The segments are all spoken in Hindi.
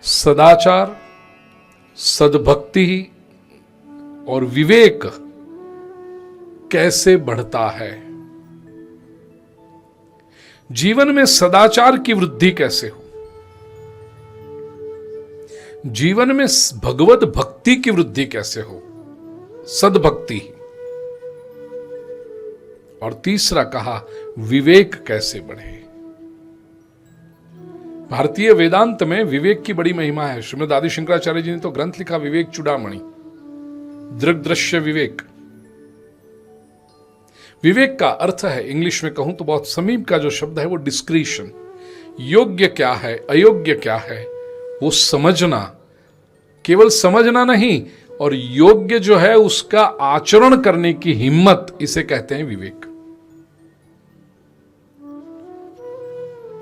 सदाचार, सद्भक्ति और विवेक कैसे बढ़ता है? जीवन में सदाचार की वृद्धि कैसे हो? जीवन में भगवत भक्ति की वृद्धि कैसे हो? सद्भक्ति। और तीसरा कहा विवेक कैसे बढ़े। भारतीय वेदांत में विवेक की बड़ी महिमा है। श्रीमद् आदि शंकराचार्य जी ने तो ग्रंथ लिखा विवेक चूड़ामणि, दृग दृश्य विवेक। विवेक का अर्थ है, इंग्लिश में कहूं तो बहुत समीप का जो शब्द है वो डिस्क्रीशन। योग्य क्या है, अयोग्य क्या है, वो समझना, केवल समझना नहीं, और योग्य जो है उसका आचरण करने की हिम्मत, इसे कहते हैं विवेक।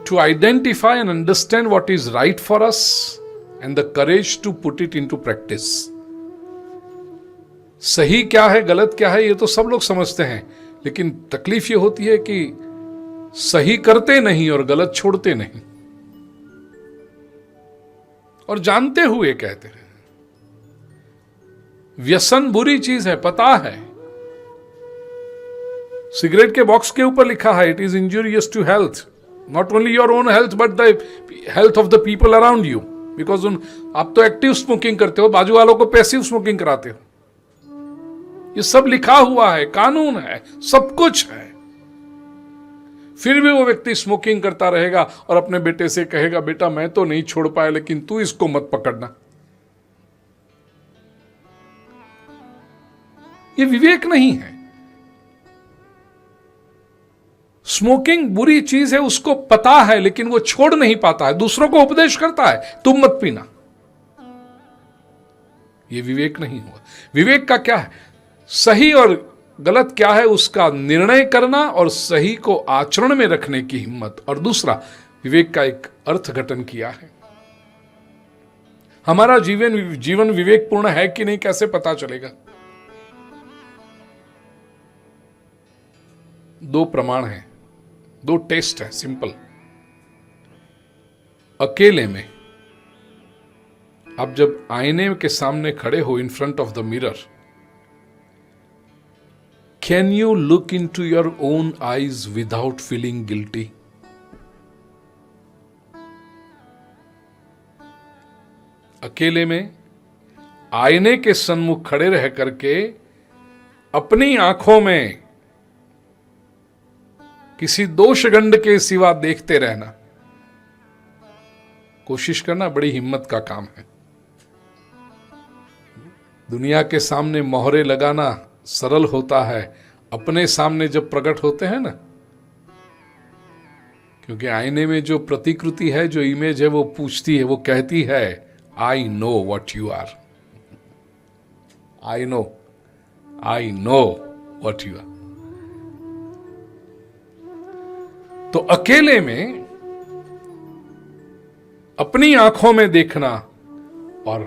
To identify and understand what is right for us and the courage to put it into practice. सही क्या है, गलत क्या है, ये तो सब लोग समझते हैं, लेकिन तकलीफ ये होती है कि सही करते नहीं और गलत छोड़ते नहीं, और जानते हुए कहते हैं। व्यसन बुरी चीज है, पता है। सिगरेट के बॉक्स के ऊपर लिखा है it is injurious to health, not only your own health but the health of the people around you, because आप तो एक्टिव स्मोकिंग करते हो, बाजू वालों को पैसिव स्मोकिंग कराते हो। ये सब लिखा हुआ है, कानून है, सब कुछ है। फिर भी वो व्यक्ति स्मोकिंग करता रहेगा और अपने बेटे से कहेगा बेटा मैं तो नहीं छोड़ पाया लेकिन तू इसको मत पकड़ना। ये विवेक नहीं है। स्मोकिंग बुरी चीज है, उसको पता है, लेकिन वो छोड़ नहीं पाता है, दूसरों को उपदेश करता है तुम मत पीना। ये विवेक नहीं हुआ। विवेक का क्या है? सही और गलत क्या है उसका निर्णय करना और सही को आचरण में रखने की हिम्मत। और दूसरा, विवेक का एक अर्थघटन किया है। हमारा जीवन विवेकपूर्ण है कि नहीं कैसे पता चलेगा? दो प्रमाण हैं, दो टेस्ट है, सिंपल। अकेले में आप जब आईने के सामने खड़े हो, in front of the mirror, can you look into your own eyes without feeling guilty? अकेले में आईने के सन्मुख खड़े रह करके अपनी आंखों में किसी दोषगंड के सिवा देखते रहना, कोशिश करना बड़ी हिम्मत का काम है। दुनिया के सामने मोहरे लगाना सरल होता है, अपने सामने जब प्रकट होते हैं ना, क्योंकि आईने में जो प्रतिकृति है, जो इमेज है, वो पूछती है, वो कहती है I know what you are, I know what you are. तो अकेले में अपनी आंखों में देखना और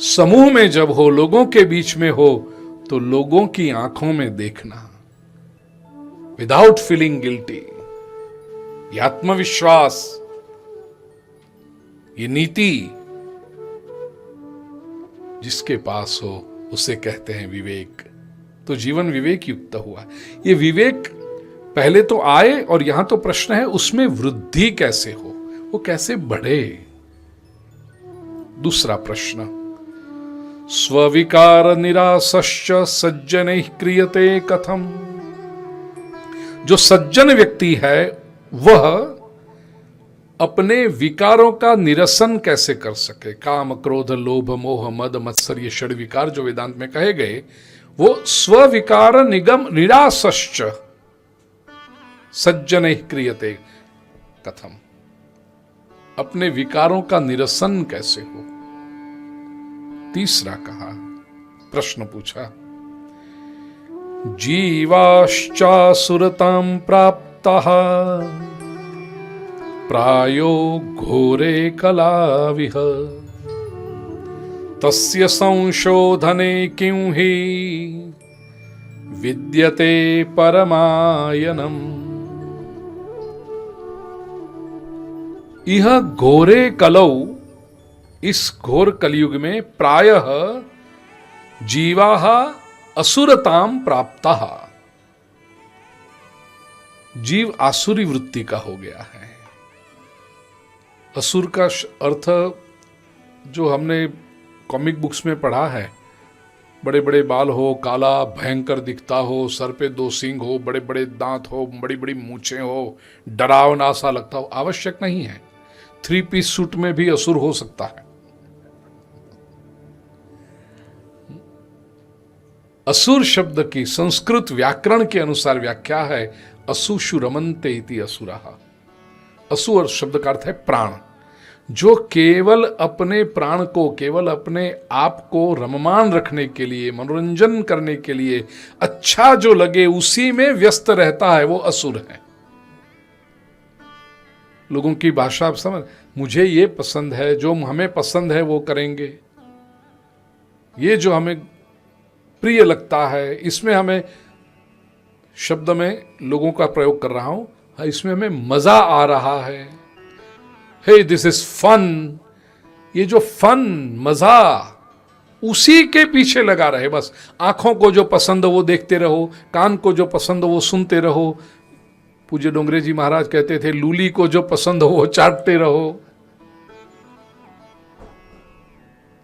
समूह में जब हो, लोगों के बीच में हो, तो लोगों की आंखों में देखना विदाउट फीलिंग गिल्टी। ये आत्मविश्वास, ये नीति जिसके पास हो उसे कहते हैं विवेक। तो जीवन विवेक युक्त हुआ। ये विवेक पहले तो आए, और यहां तो प्रश्न है उसमें वृद्धि कैसे हो, वो कैसे बढ़े। दूसरा प्रश्न, स्विकार निरासश्च सज्जनैः क्रियते कथम। जो सज्जन व्यक्ति है वह अपने विकारों का निरसन कैसे कर सके। काम, क्रोध, लोभ, मोह, मद, मत्सर, ये षड विकार जो वेदांत में कहे गए, वो स्विकार निगम निरासश्च सज्जनैः क्रियते कथम। अपने विकारों का निरसन कैसे हो। तीसरा कहा, प्रश्न पूछा, जीवाश्चासुरतां प्राप्तः प्रायो घोरे कलाविह तस्य संशोधने किं हि विद्यते परमायनम। इह घोरे कलौ इस घोर कलयुग में प्रायः जीवाः असुरताम प्राप्ता, जीव आसुरी वृत्ति का हो गया है। असुर का अर्थ जो हमने कॉमिक बुक्स में पढ़ा है, बड़े बड़े बाल हो, काला भयंकर दिखता हो, सर पे 2 सींग हो, बड़े बड़े दांत हो, बड़ी बड़ी मूछें हो, डरावना सा लगता हो, आवश्यक नहीं है। 3 पीस सूट में भी असुर हो सकता है। असुर शब्द की संस्कृत व्याकरण के अनुसार व्याख्या है असुषु रमन्ते इति असुरः। असुर शब्द का अर्थ है प्राण, जो केवल अपने प्राण को, केवल अपने आप को रममान रखने के लिए, मनोरंजन करने के लिए, अच्छा जो लगे उसी में व्यस्त रहता है, वो असुर है। लोगों की भाषा आप समझ, मुझे ये पसंद है, जो हमें पसंद है वो करेंगे, ये जो हमें प्रिय लगता है, इसमें हमें, शब्द में लोगों का प्रयोग कर रहा हूं, इसमें हमें मजा आ रहा है, हे दिस इज फन, ये जो फन, मजा, उसी के पीछे लगा रहे बस। आंखों को जो पसंद हो वो देखते रहो, कान को जो पसंद हो वो सुनते रहो। पूज्य डोंगरे जी महाराज कहते थे, लूली को जो पसंद हो वो चाटते रहो,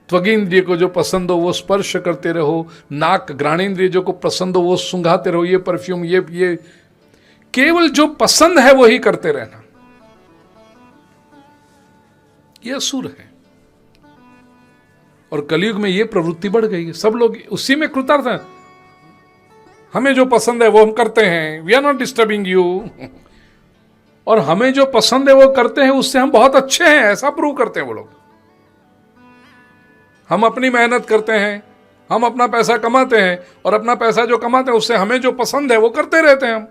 त्वगिंद्रिय को जो पसंद हो वो स्पर्श करते रहो, नाक घ्राणेन्द्रिय जो को पसंद हो वो सूंघाते रहो, ये परफ्यूम, ये केवल जो पसंद है वही करते रहना, ये असुर है। और कलयुग में ये प्रवृत्ति बढ़ गई है, सब लोग उसी में कृतार्थ हैं। हमें जो पसंद है वो हम करते हैं, we are not disturbing you, और हमें जो पसंद है वो करते हैं, उससे हम बहुत अच्छे हैं, ऐसा प्रूव करते हैं वो लोग। हम अपनी मेहनत करते हैं, हम अपना पैसा कमाते हैं, और अपना पैसा जो कमाते हैं उससे हमें जो पसंद है वो करते रहते हैं।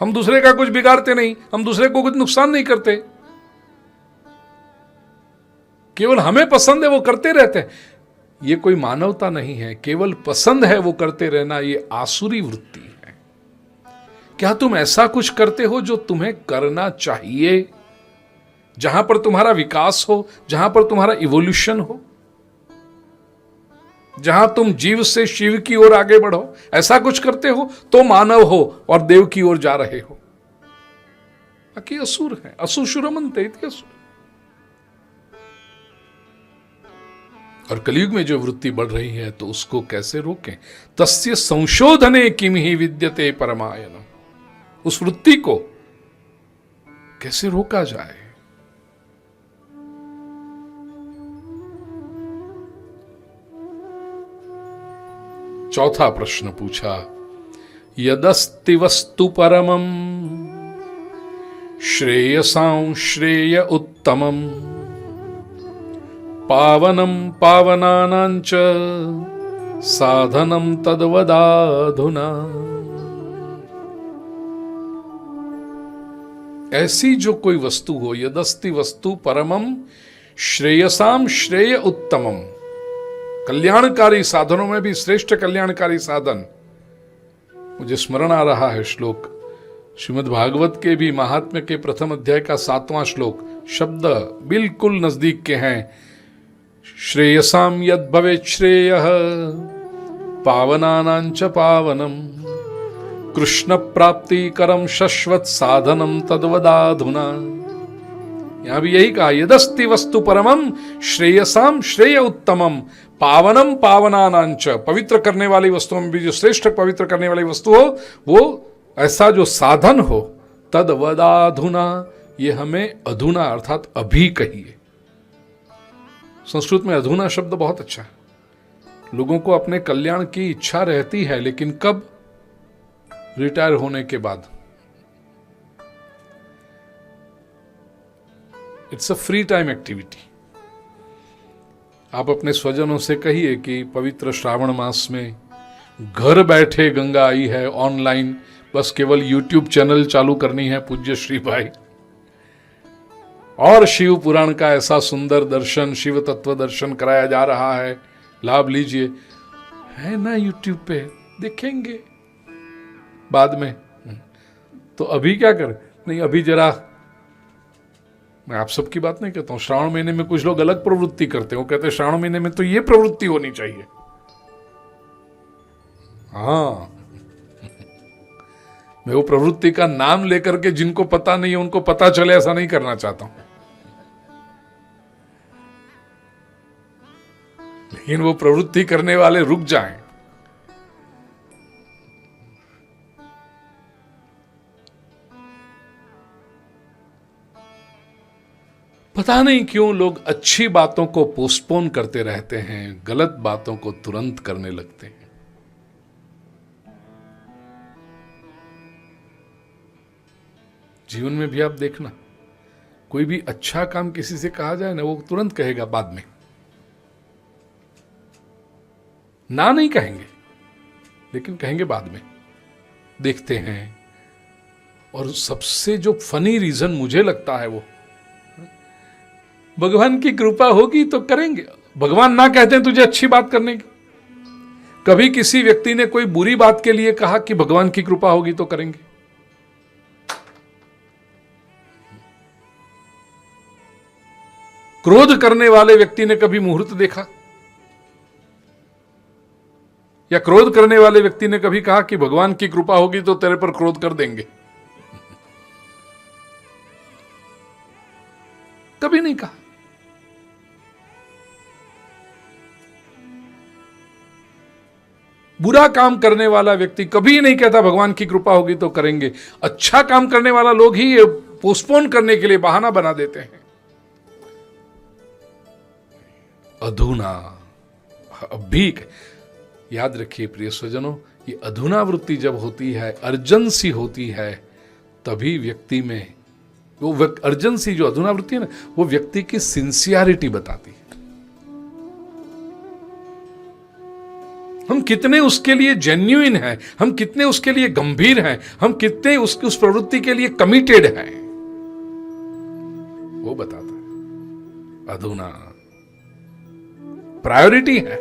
हम दूसरे का कुछ बिगाड़ते नहीं, हम दूसरे को कुछ नुकसान नहीं करते, केवल हमें पसंद है वो करते रहते हैं। ये कोई मानवता नहीं है, केवल पसंद है वो करते रहना, ये आसुरी वृत्ति है। क्या तुम ऐसा कुछ करते हो जो तुम्हें करना चाहिए, जहां पर तुम्हारा विकास हो, जहां पर तुम्हारा इवोल्यूशन हो, जहां तुम जीव से शिव की ओर आगे बढ़ो, ऐसा कुछ करते हो तो मानव हो और देव की ओर जा रहे हो। बाकी असुर है, असुरमन्ते इति असुर। और कलयुग में जो वृत्ति बढ़ रही है तो उसको कैसे रोकें? तस्य संशोधने किम ही विद्यते परमायनम। उस वृत्ति को कैसे रोका जाए? चौथा प्रश्न पूछा, यदस्ति वस्तु परमं श्रेयसां श्रेय उत्तमं पावनं पावनानांच साधनं तद्वदाधुना। ऐसी जो कोई वस्तु हो, यदस्ति वस्तु परमं श्रेयसाम श्रेय उत्तमम, कल्याणकारी साधनों में भी श्रेष्ठ कल्याणकारी साधन। मुझे स्मरण आ रहा है श्लोक श्रीमद् भागवत के भी महात्म्य के प्रथम अध्याय का 7वां श्लोक, शब्द बिल्कुल नजदीक के हैं। श्रेयसाम यद भवेत् श्रेयः पावनानांच पावनम कृष्ण प्राप्ति करम शश्वत साधनम तद्वदाधुना। यहां भी यही कहा, यदस्ति वस्तु परमम श्रेयसाम श्रेय उत्तमम पावनम पावनानांच, पवित्र करने वाली वस्तुओं में भी जो श्रेष्ठ पवित्र करने वाली वस्तु हो, वो ऐसा जो साधन हो, तद्वदाधुना, ये हमें अधुना अर्थात अभी कहिए। संस्कृत में अधुना शब्द बहुत अच्छा है। लोगों को अपने कल्याण की इच्छा रहती है, लेकिन कब? रिटायर होने के बाद। It's a free time activity. आप अपने स्वजनों से कहिए कि पवित्र श्रावण मास में घर बैठे गंगा आई है ऑनलाइन, बस केवल यूट्यूब चैनल चालू करनी है पूज्य श्री भाई, और शिव पुराण का ऐसा सुंदर दर्शन, शिव तत्व दर्शन कराया जा रहा है, लाभ लीजिए। है ना यूट्यूब पे, देखेंगे बाद में। तो अभी क्या करें? नहीं, अभी जरा मैं आप सबकी बात नहीं कहता हूं। श्रावण महीने में कुछ लोग अलग प्रवृत्ति करते हैं, वो कहते हैं श्रावण महीने में तो ये प्रवृत्ति होनी चाहिए। हाँ, मैं वो प्रवृत्ति का नाम लेकर के जिनको पता नहीं है उनको पता चले ऐसा नहीं करना चाहता हूं, लेकिन वो प्रवृत्ति करने वाले रुक जाएं। पता नहीं क्यों लोग अच्छी बातों को पोस्टपोन करते रहते हैं, गलत बातों को तुरंत करने लगते हैं। जीवन में भी आप देखना, कोई भी अच्छा काम किसी से कहा जाए ना, वो तुरंत कहेगा बाद में, ना नहीं कहेंगे लेकिन कहेंगे बाद में, देखते हैं। और सबसे जो फनी रीजन मुझे लगता है वो, भगवान की कृपा होगी तो करेंगे। भगवान ना कहते हैं तुझे अच्छी बात करने की। कभी किसी व्यक्ति ने कोई बुरी बात के लिए कहा कि भगवान की कृपा होगी तो करेंगे? क्रोध करने वाले व्यक्ति ने कभी मुहूर्त देखा? या क्रोध करने वाले व्यक्ति ने कभी कहा कि भगवान की कृपा होगी तो तेरे पर क्रोध कर देंगे? कभी नहीं कहा। बुरा काम करने वाला व्यक्ति कभी नहीं कहता भगवान की कृपा होगी तो करेंगे। अच्छा काम करने वाला लोग ही पोस्टपोन करने के लिए बहाना बना देते हैं। अधूना, अभी याद रखिए प्रिय स्वजनों, ये अधूना वृत्ति जब होती है, अर्जेंसी होती है, तभी व्यक्ति में वो अर्जेंसी, जो अधूना वृत्ति है ना, वो व्यक्ति की सिंसियरिटी बताती है। हम कितने उसके लिए जेन्युइन हैं, हम कितने उसके लिए गंभीर हैं, हम कितने उसकी उस प्रवृत्ति के लिए कमिटेड हैं, वो बताता है। अधूना प्रायोरिटी है।